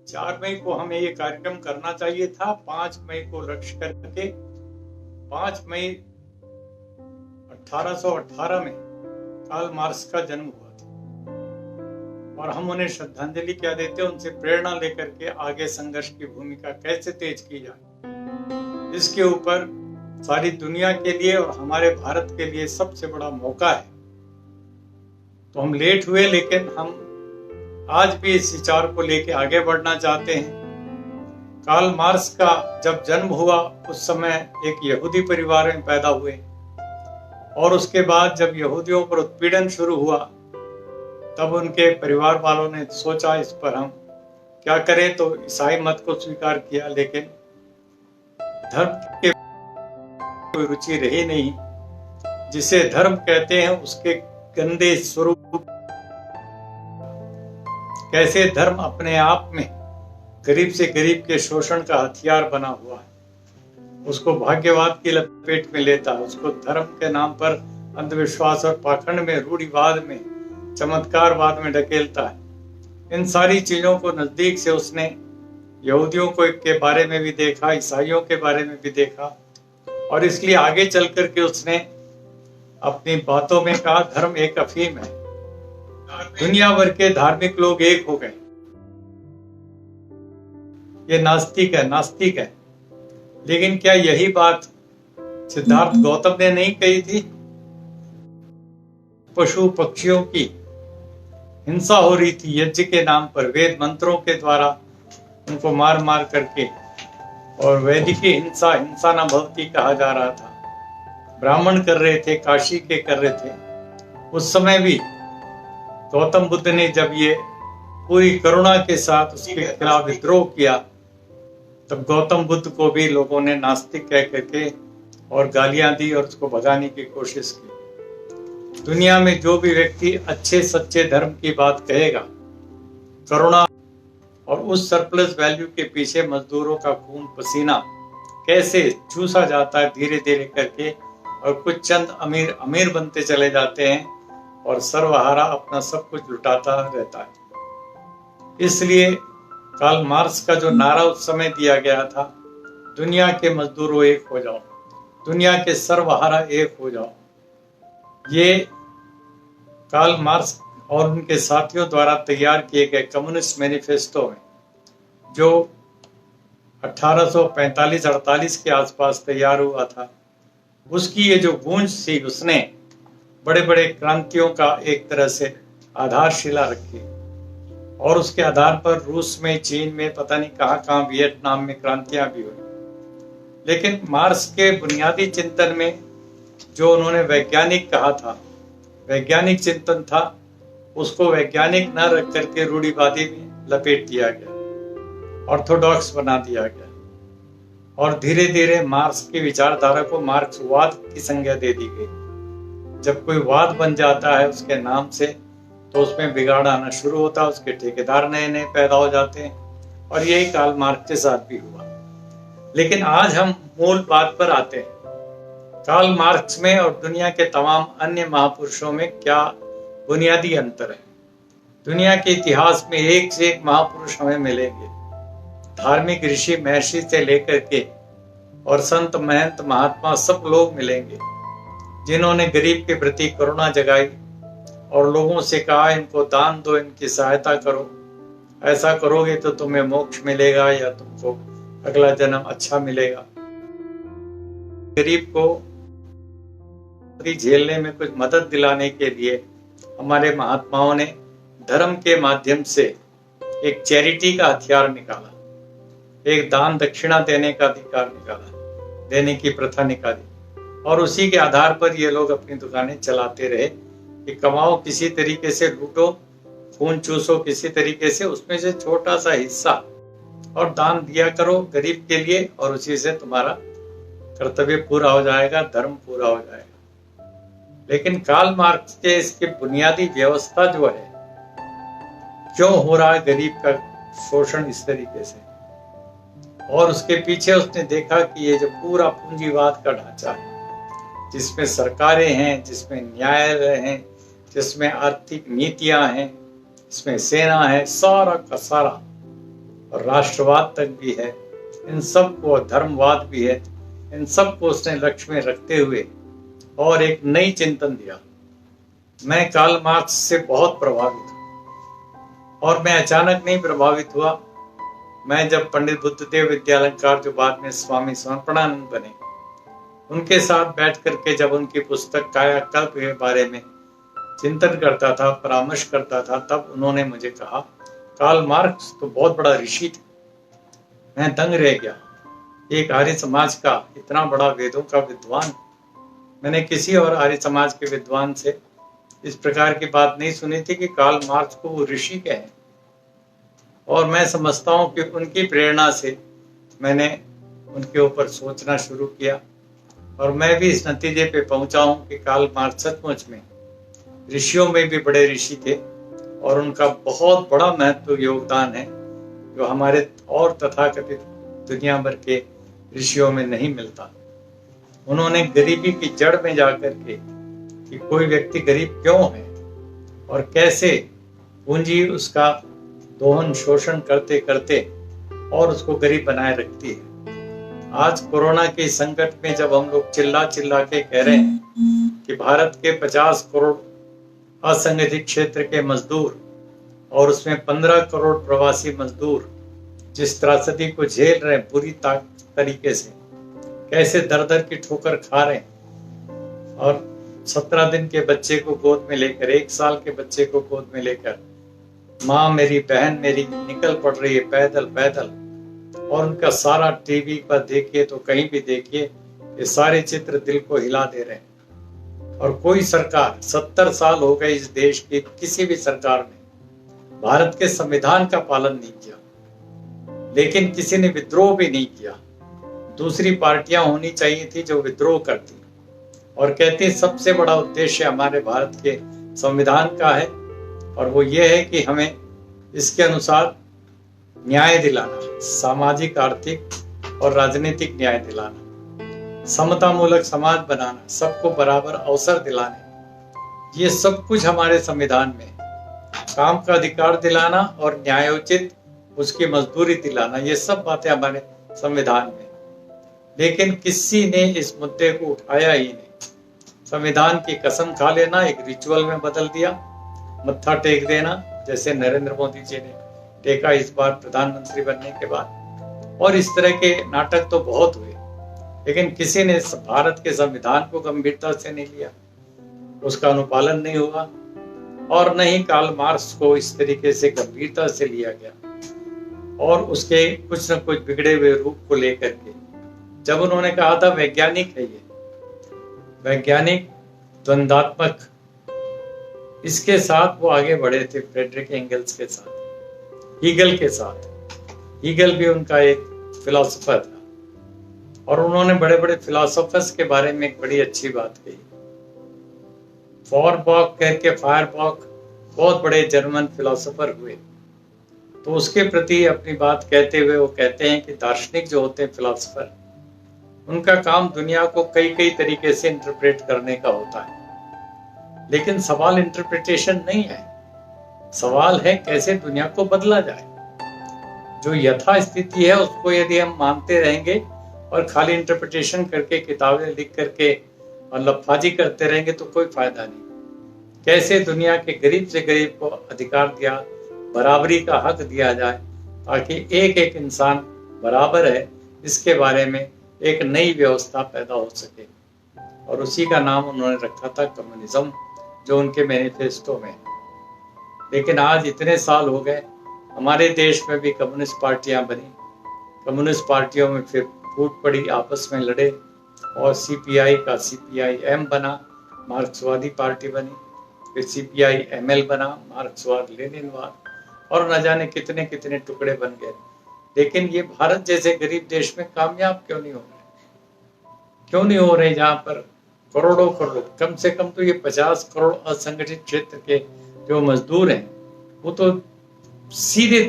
4 मई को हमें ये कार्यक्रम करना चाहिए था। 5 मई को लक्ष्य करके 5 मई 1818 में कार्ल मार्क्स का जन्म हुआ था और हम उन्हें श्रद्धांजलि क्या देते हैं, उनसे प्रेरणा लेकर के आगे संघर्ष की भूमिका कैसे तेज की जाए, इसके ऊपर सारी दुनिया के लिए और हमारे भारत के लिए सबसे बड़ा मौका है। तो हम लेट हुए, लेकिन हम आज भी इस विचार को लेके आगे बढ़ना चाहते हैं। कार्ल मार्क्स का जब जन्म हुआ उस समय एक यहूदी परिवार में पैदा हुए और उसके बाद जब यहूदियों पर उत्पीड़न शुरू हुआ तब उनके परिवार वालों ने सोचा इस पर हम क्या करें, तो ईसाई मत को स्वीकार किया, लेकिन धर्म के कोई रुचि रही नहीं। जिसे धर्म कहते हैं उसके गंदे स्वरूप, कैसे धर्म अपने आप में गरीब से गरीब के शोषण का हथियार बना हुआ है, उसको भाग्यवाद की लपेट में लेता है, उसको धर्म के नाम पर अंधविश्वास और पाखंड में, रूढ़िवाद में, चमत्कारवाद में ढकेलता है। इन सारी चीजों को नजदीक से उसने यहूदियों को के बारे में भी देखा, ईसाइयों के बारे में भी देखा और इसलिए आगे चल करके उसने अपनी बातों में कहा धर्म एक अफीम है। दुनिया भर के धार्मिक लोग एक हो गए, ये नास्तिक है। लेकिन क्या यही बात सिद्धार्थ गौतम ने नहीं कही थी? पशु पक्षियों की हिंसा हो रही थी यज्ञ के नाम पर, वेद मंत्रों के द्वारा उनको मार मार करके, और वैदिक हिंसा न भवती कहा जा रहा था। ब्राह्मण कर रहे थे, काशी के कर रहे थे। उस समय भी गौतम बुद्ध ने जब ये पूरी करुणा के साथ उसके खिलाफ विद्रोह किया तब गौतम बुद्ध को भी लोगों ने नास्तिक कह करके और गालियां दी और उसको भगाने की कोशिश की। दुनिया में जो भी व्यक्ति अच्छे सच्चे धर्म की बात कहेगा, करुणा और उस सरप्लस वैल्यू के पीछे मजदूरों का खून पसीना कैसे चूसा जाता है धीरे धीरे करके, और कुछ चंद अमीर बनते चले जाते हैं और सर्वहारा अपना सब कुछ लुटाता रहता है। इसलिए कार्ल मार्क्स का जो नारा उस समय दिया गया था, दुनिया के मजदूरों एक हो जाओ, दुनिया के सर्वहारा एक हो जाओ, ये कार्ल मार्क्स और उनके साथियों द्वारा तैयार किए गए कम्युनिस्ट मैनिफेस्टो में, जो 1845-48 के आसपास तैयार हुआ था, उसकी ये जो गूंज थी उसने बड़े बड़े क्रांतियों का एक तरह से आधारशिला रखी और उसके आधार पर रूस में, चीन में, पता नहीं कहाँ वियतनाम में क्रांतियां भी हुई। लेकिन मार्क्स के बुनियादी चिंतन में जो उन्होंने वैज्ञानिक कहा था, वैज्ञानिक चिंतन था, उसको वैज्ञानिक न रख करके रूढ़िवादी में लपेट दिया गया, ऑर्थोडॉक्स बना दिया गया और धीरे धीरे मार्क्स की विचारधारा को मार्क्सवाद की संज्ञा दे दी गई। जब कोई वाद बन जाता है उसके नाम से तो उसमें बिगाड़ आना शुरू होता है, उसके ठेकेदार नए नए पैदा हो जाते हैं और यही कार्ल मार्क्स के साथ भी हुआ। लेकिन आज हम मूल बात पर आते हैं, कार्ल मार्क्स में और दुनिया के तमाम अन्य महापुरुषों में क्या बुनियादी अंतर है। दुनिया के इतिहास में एक से एक महापुरुष हमें मिलेंगे, धार्मिक ऋषि महर्षि से लेकर के और संत महंत महात्मा सब लोग मिलेंगे जिन्होंने गरीब के प्रति करुणा जगाई और लोगों से कहा इनको दान दो, इनकी सहायता करो, ऐसा करोगे तो तुम्हें मोक्ष मिलेगा या तुमको अगला जन्म अच्छा मिलेगा। गरीब को झेलने में कुछ मदद दिलाने के लिए हमारे महात्माओं ने धर्म के माध्यम से एक चैरिटी का हथियार निकाला, एक दान दक्षिणा देने का अधिकार निकाला, देने की प्रथा निकाली और उसी के आधार पर ये लोग अपनी दुकानें चलाते रहे कि कमाओ किसी तरीके से, लूटो, खून चूसो किसी तरीके से, उसमें से छोटा सा हिस्सा और दान दिया करो गरीब के लिए और उसी से तुम्हारा कर्तव्य पूरा हो जाएगा, धर्म पूरा हो जाएगा। लेकिन कार्ल मार्क्स के इसके बुनियादी व्यवस्था जो है, क्यों हो रहा है गरीब का शोषण इस तरीके से, और उसके पीछे उसने देखा कि ये जो पूरा पूंजीवाद का ढांचा है जिसमें सरकारें हैं, जिसमें न्यायालय हैं, जिसमें आर्थिक नीतियां हैं, जिसमें सेना है, सारा का सारा और राष्ट्रवाद तक भी है, इन सब को, धर्मवाद भी है, इन सब को उसने लक्ष्य में रखते हुए और एक नई चिंतन दिया। मैं कार्ल मार्क्स से बहुत प्रभावित हूँ और मैं अचानक नहीं प्रभावित हुआ। मैं जब पंडित बुद्धदेव विद्यालंकार, जो बाद में स्वामी समर्पणानंद बने, उनके साथ बैठ करके जब उनकी पुस्तक कायाकल्प के बारे में चिंतन करता था, परामर्श करता था, तब उन्होंने मुझे कहा, कार्ल मार्क्स तो बहुत बड़ा ऋषि थे। मैं दंग रह गया। एक आर्य समाज का इतना बड़ा वेदों का विद्वान, मैंने किसी और आर्य समाज के विद्वान से इस प्रकार की बात नहीं सुनी थी कि कार्ल मार्क्स को वो ऋषि कहें। और मैं समझता हूँ कि उनकी प्रेरणा से मैंने उनके ऊपर सोचना शुरू किया और मैं भी इस नतीजे पे पहुंचा हूँ कि कार्ल मार्क्स सचमुच में ऋषियों में भी बड़े ऋषि थे और उनका बहुत बड़ा महत्व योगदान है जो हमारे और तथाकथित दुनिया भर के ऋषियों में नहीं मिलता। उन्होंने गरीबी की जड़ में जाकर के कि कोई व्यक्ति गरीब क्यों है और कैसे पूंजी उसका दोहन शोषण करते करते और उसको गरीब बनाए रखती है। आज कोरोना के संकट में जब हम लोग चिल्ला चिल्ला के कह रहे हैं कि भारत के 50 करोड़ असंगठित क्षेत्र के मजदूर और उसमें 15 करोड़ प्रवासी मजदूर जिस त्रासदी को झेल रहे हैं पूरी तरीके से, कैसे दर दर की ठोकर खा रहे हैं और 17 दिन के बच्चे को गोद में लेकर, 1 साल के बच्चे को गोद में लेकर माँ मेरी, बहन मेरी निकल पड़ रही है पैदल पैदल, और उनका सारा टीवी पर देखिए तो कहीं भी देखिए ये सारे चित्र दिल को हिला दे रहे हैं। और कोई सरकार, 70 साल हो गए इस देश की किसी भी सरकार ने भारत के संविधान का पालन नहीं किया, लेकिन किसी ने विद्रोह भी नहीं किया। दूसरी पार्टियां होनी चाहिए थी जो विद्रोह करती और कहती सबसे बड़ा उद्देश्य हमारे भारत के संविधान का है और वो ये है कि हमें इसके अनुसार न्याय दिलाना, सामाजिक, आर्थिक और राजनीतिक न्याय दिलाना, समतामूलक समाज बनाना, सबको बराबर अवसर दिलाने, ये सब कुछ हमारे संविधान में, काम का अधिकार दिलाना और न्यायोचित उसकी मजदूरी दिलाना, ये सब बातें हमारे संविधान में। लेकिन किसी ने इस मुद्दे को उठाया ही नहीं। संविधान की कसम खा लेना एक रिचुअल में बदल दिया, मत्था टेक देना, जैसे नरेंद्र मोदी जी ने टेका इस बार प्रधानमंत्री बनने के बाद। और इस तरह के नाटक तो बहुत हुए, लेकिन किसी ने भारत के संविधान को गंभीरता से नहीं लिया, उसका अनुपालन नहीं हुआ और न ही कार्ल मार्क्स को इस तरीके से गंभीरता से लिया गया। और उसके कुछ न कुछ बिगड़े हुए रूप को लेकर के जब उन्होंने कहा था वैज्ञानिक है, ये वैज्ञानिक द्वंद्वात्मक, इसके साथ वो आगे बढ़े थे फ्रेडरिक एंगल्स के साथ, हीगल के साथ। हीगल भी उनका एक फिलोसोफर था और उन्होंने बड़े बड़े फिलोसोफर्स के बारे में एक बड़ी अच्छी बात कही। फॉरबॉक करके, फायरबॉक बहुत बड़े जर्मन फिलोसोफर हुए, तो उसके प्रति अपनी बात कहते हुए वो कहते हैं कि दार्शनिक जो होते हैं फिलोसोफर, उनका काम दुनिया को कई कई तरीके से इंटरप्रेट करने का होता है, लेकिन सवाल इंटरप्रिटेशन नहीं है, सवाल है कैसे दुनिया को बदला जाए। जो यथा स्थिति है उसको यदि हम मानते रहेंगे और खाली इंटरप्रिटेशन करके, किताबें लिख करके और लफाजी करते रहेंगे तो कोई फायदा नहीं। कैसे दुनिया के गरीब से गरीब को अधिकार दिया, बराबरी का हक दिया जाए, ताकि एक एक इंसान बराबर है, इसके बारे में एक नई व्यवस्था पैदा हो सके। और उसी का नाम उन्होंने रखा था कम्युनिज्म, जो उनके मैनिफेस्टो में है। लेकिन आज इतने साल हो गए, हमारे देश में भी कम्युनिस्ट पार्टियां बनी, कम्युनिस्ट पार्टियों में फिर फूट पड़ी, आपस में लड़े और सीपीआई का सीपीआईएम बना, मार्क्सवादी पार्टी बनी, फिर सीपीआईएमएल बना, मार्क्सवाद लेनिनवाद, और न जाने कितने कितने टुकड़े बन गए। लेकिन ये भारत जैसे गरीब देश में कामयाब क्यों नहीं हो रहे? क्यों नहीं हो रहे? जहाँ पर करोड़ों करोड़, कम से कम तो ये 50 करोड़ असंगठित क्षेत्र के जो मजदूर हैं, वो तो सीधे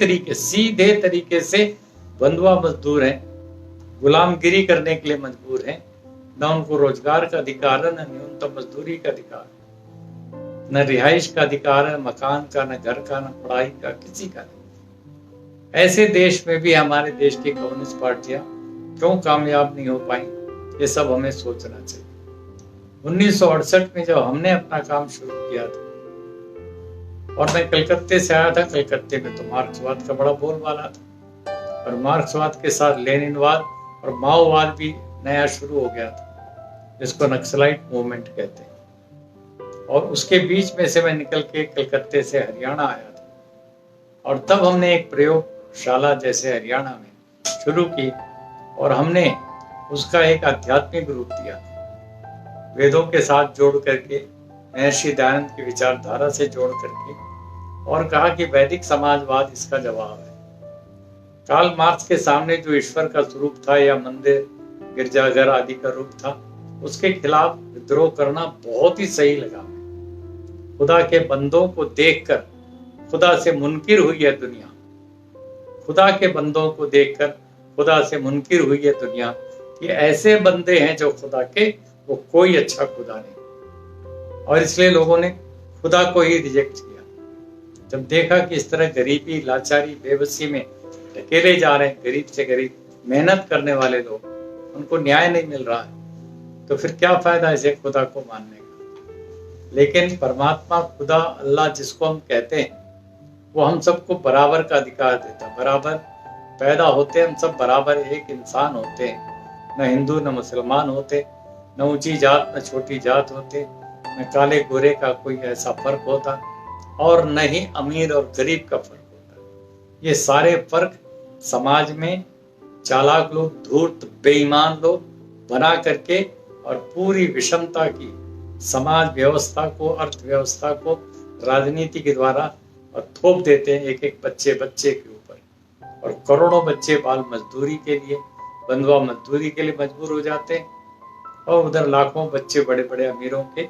तरीके से बंधुआ मजदूर हैं, गुलामगिरी करने के लिए मजबूर हैं। न उनको रोजगार का अधिकार है, न न्यूनतम मजदूरी का अधिकार है, न रिहाइश का अधिकार है, मकान का, न घर का, न पढ़ाई का, किसी का नहीं। ऐसे देश में भी हमारे देश की कम्युनिस्ट पार्टियां क्यों कामयाब नहीं हो पाई, ये सब हमें सोचना चाहिए। 1968 में जब हमने अपना काम शुरू किया था और मैं कलकत्ते से आया था, कलकत्ते में तो मार्क्सवाद का बड़ा बोलबाला था और मार्क्सवाद के साथ लेनिनवाद और माओवाद भी नया शुरू हो गया था, जिसको नक्सलाइट मूवमेंट कहते हैं। और उसके बीच में से मैं निकल के कलकत्ते से हरियाणा आया था और तब हमने एक प्रयोगशाला जैसे हरियाणा में शुरू की और हमने उसका एक आध्यात्मिक रूप दिया, वेदों के साथ जोड़ करके, महर्षि दयानंद की विचारधारा से जोड़ करके, और कहा कि वैदिक समाजवाद इसका जवाब है। कार्ल मार्क्स के सामने जो ईश्वर का स्वरूप था या मंदिर, गिरजाघर आदि का रूप था, उसके खिलाफ विद्रोह करना बहुत ही सही लगा। खुदा के बंदों को देखकर खुदा से मुनकिर हुई है दुनिया, खुदा के बंदों को देखकर खुदा से मुनकिर हुई है दुनिया कि ऐसे बंदे हैं जो खुदा के, वो कोई अच्छा खुदा नहीं। और इसलिए लोगों ने खुदा को ही रिजेक्ट किया। जब देखा कि इस तरह गरीबी, लाचारी, बेबसी में अकेले जा रहे हैं गरीब से गरीब मेहनत करने वाले लोग, उनको न्याय नहीं मिल रहा है, तो फिर क्या फायदा इसे खुदा को मानने का। लेकिन परमात्मा, खुदा, अल्लाह जिसको हम कहते हैं, वो हम सबको बराबर का अधिकार देता। बराबर पैदा होते हम सब बराबर एक इंसान होते हैं, न हिंदू न मुसलमान होते, न ऊंची जात न छोटी जात होते, न काले गोरे का कोई ऐसा फर्क होता और न ही अमीर और गरीब का फर्क होता। ये सारे फर्क समाज में चालाक लोग, धूर्त, बेईमान लोग बना करके और पूरी विषमता की समाज व्यवस्था को, अर्थव्यवस्था को राजनीति के द्वारा और थोप देते हैं एक एक बच्चे के ऊपर, और करोड़ों बच्चे बाल मजदूरी के लिए, बंधुआ मजदूरी के लिए मजबूर हो जाते हैं। और उधर लाखों बच्चे बड़े बड़े अमीरों के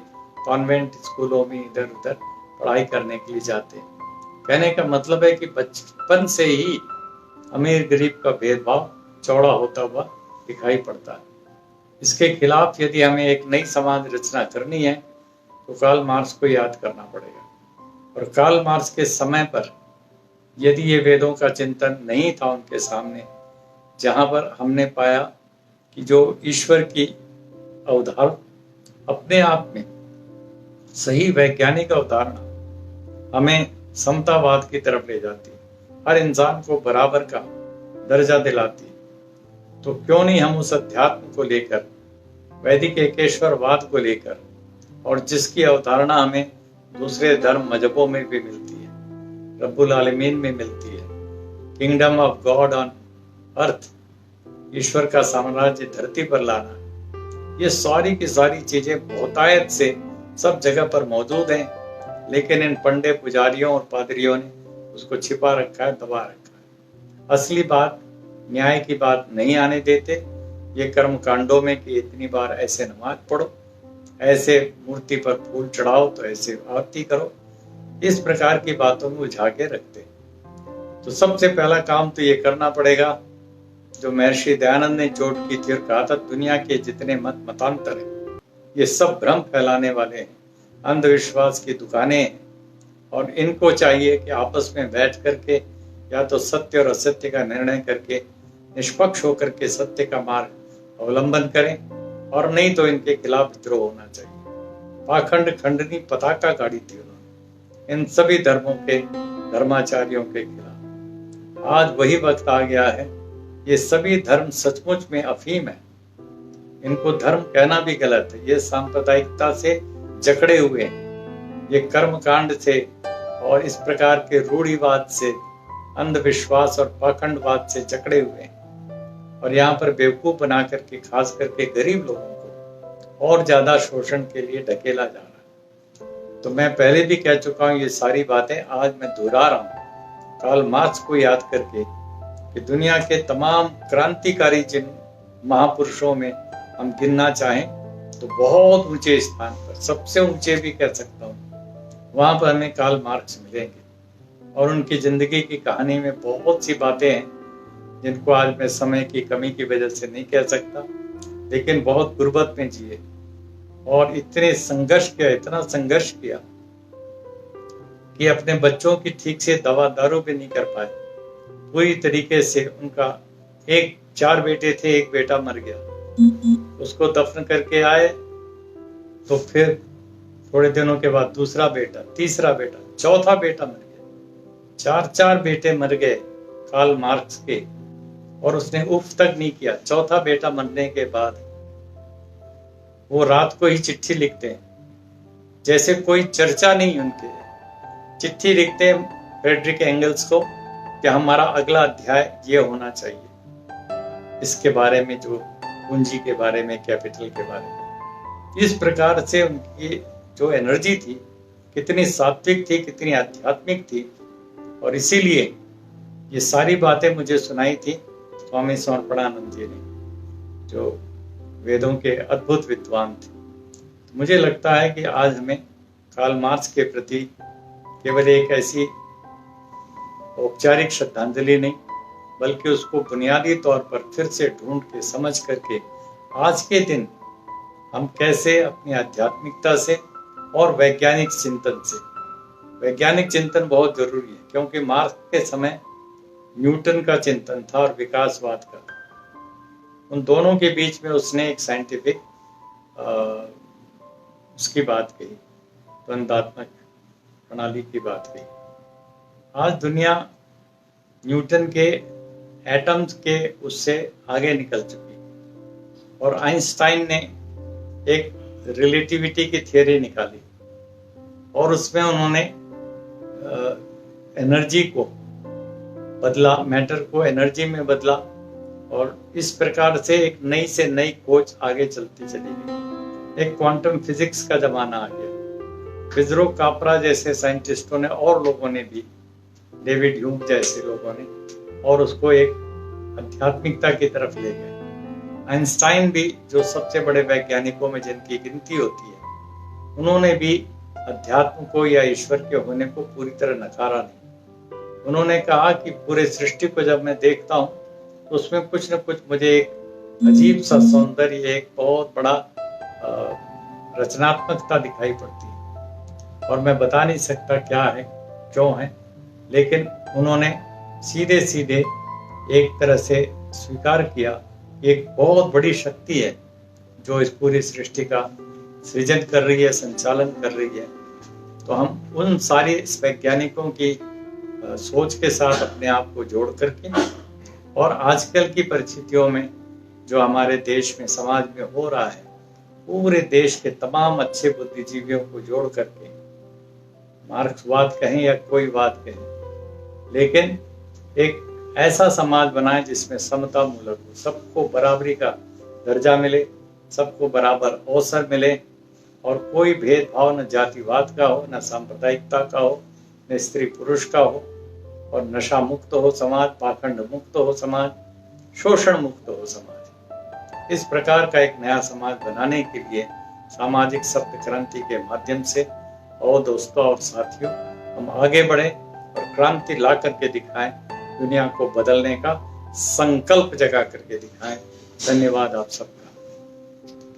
कॉन्वेंट स्कूलों में इधर उधर पढ़ाई करने के लिए जाते हैं। कहने का मतलब है कि बचपन से ही अमीर गरीब का भेदभाव चौड़ा होता हुआ दिखाई पड़ता है। इसके खिलाफ यदि हमें एक नई समाज रचना करनी है तो कार्ल मार्क्स को याद करना पड़ेगा। और कार्ल मार्क्स के समय पर यदि ये वेदों का चिंतन नहीं था उनके सामने, जहां पर हमने पाया कि जो ईश्वर की अवधारणा अपने आप में सही वैज्ञानिक अवधारणा हमें समतावाद की तरफ ले जाती है, हर इंसान को बराबर का दर्जा दिलाती है, तो क्यों नहीं हम उस अध्यात्म को लेकर, वैदिक एकेश्वरवाद को लेकर, और जिसकी अवधारणा हमें दूसरे धर्म मजहबों में भी मिलती है, रब्बुल आलमीन में मिलती है, kingdom of God on earth, ईश्वर का साम्राज्य धरती पर लाना, ये सारी की सारी चीजें बहुतायत से सब जगह पर मौजूद हैं, लेकिन इन पंडे, पुजारियों और पादरियों ने उसको छिपा रखा है, दबा रखा है। असली बात, न्याय की बात नहीं आने देते। ये कर्म कांडों में कि इतनी बार ऐसे नमाज पढ़ो, ऐसे मूर्ति पर फूल चढ़ाओ, तो ऐसे आरती करो, इस प्रकार की बातों में उलझा के रखते। तो सबसे पहला काम तो ये करना पड़ेगा जो महर्षि दयानंद ने चोट की थी और कहा था, दुनिया के जितने मत मतांतर हैं ये सब भ्रम फैलाने वाले हैं, अंधविश्वास की दुकानें हैं, और इनको चाहिए कि आपस में बैठ करके या तो सत्य और असत्य का निर्णय करके निष्पक्ष होकर के सत्य का मार्ग अवलंबन करें, और नहीं तो इनके खिलाफ विद्रोह होना चाहिए। पाखंड खंडनी पताका गाड़ी थी उन्होंने इन सभी धर्मों के धर्माचार्यों के खिलाफ। आज वही वक्त आ गया है, ये सभी धर्म सचमुच में अफीम है, इनको धर्म कहना भी गलत है। ये सांप्रदायिकता से जकड़े हुए हैं, ये कर्म कांड से और इस प्रकार के रूढ़िवाद से, अंधविश्वास और पाखंडवाद से जकड़े हुए हैं, और यहाँ पर बेवकूफ बना करके खास करके गरीब लोगों को और ज्यादा शोषण के लिए ढकेला जा रहा है। तो मैं पहले भी कह चुका हूँ, ये सारी बातें आज मैं दोहरा रहा हूँ कार्ल मार्क्स को याद करके कि दुनिया के तमाम क्रांतिकारी जिन महापुरुषों में हम गिनना चाहें तो बहुत ऊंचे स्थान पर, सबसे ऊंचे भी कह सकता हूँ, वहां पर हमें कार्ल मार्क्स मिलेंगे। और उनकी जिंदगी की कहानी में बहुत सी बातें हैं जिनको आज मैं समय की कमी की वजह से नहीं कह सकता, लेकिन बहुत गुर्बत में जिए और इतने संघर्ष किया, इतना संघर्ष किया कि अपने बच्चों की ठीक से दवा दारू भी नहीं कर पाए, पूरी तरीके से उनका 4 बेटे थे, एक बेटा मर गया, उसको दफन करके आए तो फिर थोड़े दिनों के बाद दूसरा बेटा, तीसरा बेटा, चौथा बेटा मर गया। 4 बेटे मर गए कार्ल मार्क्स के, और उसने उफ तक नहीं किया। चौथा बेटा मरने के बाद वो रात को ही चिट्ठी लिखते हैं, जैसे कोई चर्चा नहीं, उनके चिट्ठी लिखते हैं फ्रेडरिक एंगल्स को कि हमारा अगला अध्याय ये होना चाहिए इसके बारे में, जो पूंजी के बारे में, कैपिटल के बारे में। इस प्रकार से उनकी जो एनर्जी थी कितनी सात्विक थी, कितनी आध्यात्मिक थी, और इसीलिए ये सारी बातें मुझे सुनाई थी स्वामी समर्पणानंद जी ने, जो वेदों के अद्भुत विद्वान थे। तो मुझे लगता है कि आज हमें कार्ल मार्क्स के प्रति केवल एक ऐसी औपचारिक श्रद्धांजलि नहीं, बल्कि उसको बुनियादी तौर पर फिर से ढूंढ के समझ करके आज के दिन हम कैसे अपनी आध्यात्मिकता से और वैज्ञानिक चिंतन से, वैज्ञानिक चिंतन बहुत जरूरी है, क्योंकि मार्क्स के समय न्यूटन का चिंतन था और विकासवाद का। उन दोनों के बीच में उसने एक साइंटिफिक उसकी बात कही, द्वंद्वात्मक प्रणाली की बात कही। आज दुनिया न्यूटन के एटम्स के उससे आगे निकल चुकी, और आइंस्टाइन ने एक रिलेटिविटी की थियरी निकाली, और उसमें उन्होंने एनर्जी को बदला, मैटर को एनर्जी में बदला, और इस प्रकार से एक नई से नई खोज आगे चलती चली गई। एक क्वांटम फिजिक्स का जमाना आ गया। फिजरो कापरा जैसे साइंटिस्टों ने और लोगों ने भी, डेविड ह्यूम जैसे लोगों ने, और उसको एक आध्यात्मिकता की तरफ ले गए। आइंस्टाइन भी, जो सबसे बड़े वैज्ञानिकों में जिनकी गिनती होती है, उन्होंने भी अध्यात्म को या ईश्वर के होने को पूरी तरह नकारा नहीं। उन्होंने कहा कि पूरे सृष्टि को जब मैं देखता हूँ तो उसमें कुछ न कुछ मुझे एक अजीब सा सौंदर्य, एक बहुत बड़ा रचनात्मकता दिखाई पड़ती है, और मैं बता नहीं सकता क्या है, क्यों है, लेकिन उन्होंने सीधे सीधे एक तरह से स्वीकार किया कि एक बहुत बड़ी शक्ति है जो इस पूरी सृष्टि का सृजन कर रही है, संचालन कर रही है। तो हम उन सारे वैज्ञानिकों की सोच के साथ अपने आप को जोड़ करके, और आजकल की परिस्थितियों में जो हमारे देश में, समाज में हो रहा है, पूरे देश के तमाम अच्छे बुद्धिजीवियों को जोड़ करके, मार्क्सवाद कहें या कोई बात कहें, लेकिन एक ऐसा समाज बनाए जिसमें समता मूलक हो, सबको बराबरी का दर्जा मिले, सबको बराबर अवसर मिले, और कोई भेदभाव न जातिवाद का हो, न सांप्रदायिकता का हो, न स्त्री पुरुष का हो, और नशा मुक्त हो समाज, पाखंड मुक्त हो समाज, शोषण मुक्त हो समाज। इस प्रकार का एक नया समाज बनाने के लिए सामाजिक सत्य क्रांति के माध्यम से, और दोस्तों और साथियों, हम आगे बढ़े और क्रांति ला करके दिखाएं, दुनिया को बदलने का संकल्प जगा करके दिखाएं। धन्यवाद आप सबका।